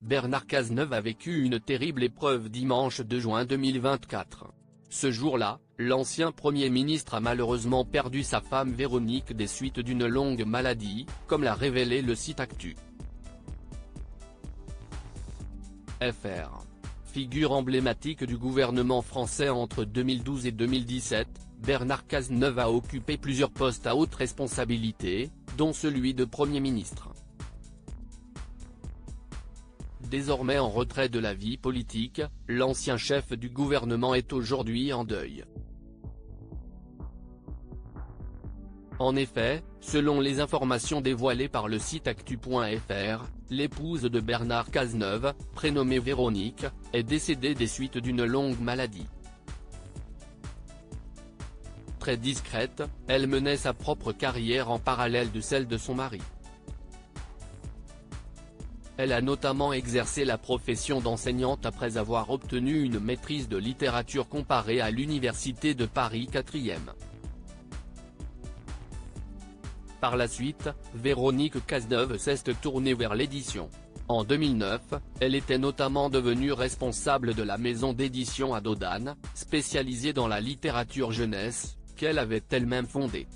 Bernard Cazeneuve a vécu une terrible épreuve dimanche 2 juin 2024. Ce jour-là, l'ancien Premier ministre a malheureusement perdu sa femme Véronique des suites d'une longue maladie, comme l'a révélé le site Actu. FR. Figure emblématique du gouvernement français entre 2012 et 2017, Bernard Cazeneuve a occupé plusieurs postes à haute responsabilité, dont celui de Premier ministre. Désormais en retrait de la vie politique, l'ancien chef du gouvernement est aujourd'hui en deuil. En effet, selon les informations dévoilées par le site actu.fr, l'épouse de Bernard Cazeneuve, prénommée Véronique, est décédée des suites d'une longue maladie. Très discrète, elle menait sa propre carrière en parallèle de celle de son mari. Elle a notamment exercé la profession d'enseignante après avoir obtenu une maîtrise de littérature comparée à l'Université de Paris 4e. Par la suite, Véronique Cazeneuve s'est tournée vers l'édition. En 2009, elle était notamment devenue responsable de la maison d'édition Adodane, spécialisée dans la littérature jeunesse, qu'elle avait elle-même fondée.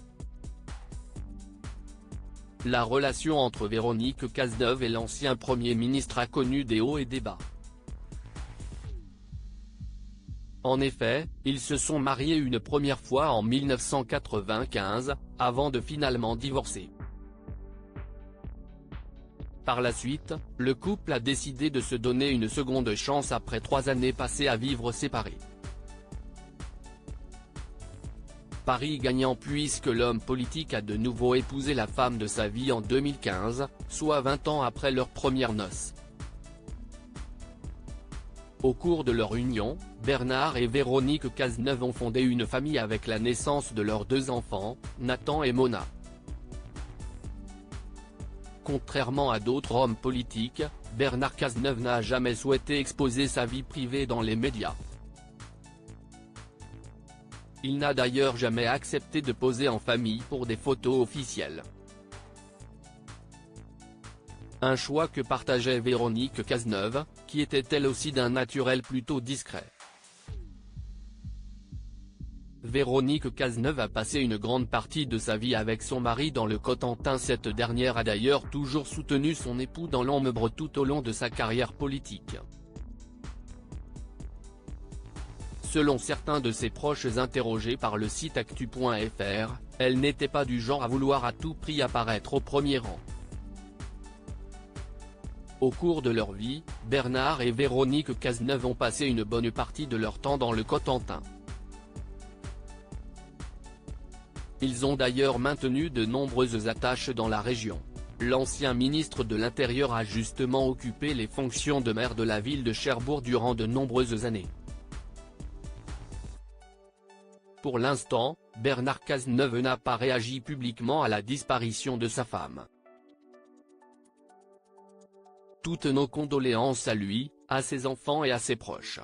La relation entre Véronique Cazeneuve et l'ancien Premier ministre a connu des hauts et des bas. En effet, ils se sont mariés une première fois en 1995, avant de finalement divorcer. Par la suite, le couple a décidé de se donner une seconde chance après 3 années passées à vivre séparés. Paris gagnant puisque l'homme politique a de nouveau épousé la femme de sa vie en 2015, soit 20 ans après leurs premières noces. Au cours de leur union, Bernard et Véronique Cazeneuve ont fondé une famille avec la naissance de leurs 2 enfants, Nathan et Mona. Contrairement à d'autres hommes politiques, Bernard Cazeneuve n'a jamais souhaité exposer sa vie privée dans les médias. Il n'a d'ailleurs jamais accepté de poser en famille pour des photos officielles. Un choix que partageait Véronique Cazeneuve, qui était elle aussi d'un naturel plutôt discret. Véronique Cazeneuve a passé une grande partie de sa vie avec son mari dans le Cotentin. Cette dernière a d'ailleurs toujours soutenu son époux dans l'ombre tout au long de sa carrière politique. Selon certains de ses proches interrogés par le site actu.fr, elle n'était pas du genre à vouloir à tout prix apparaître au premier rang. Au cours de leur vie, Bernard et Véronique Cazeneuve ont passé une bonne partie de leur temps dans le Cotentin. Ils ont d'ailleurs maintenu de nombreuses attaches dans la région. L'ancien ministre de l'Intérieur a justement occupé les fonctions de maire de la ville de Cherbourg durant de nombreuses années. Pour l'instant, Bernard Cazeneuve n'a pas réagi publiquement à la disparition de sa femme. Toutes nos condoléances à lui, à ses enfants et à ses proches.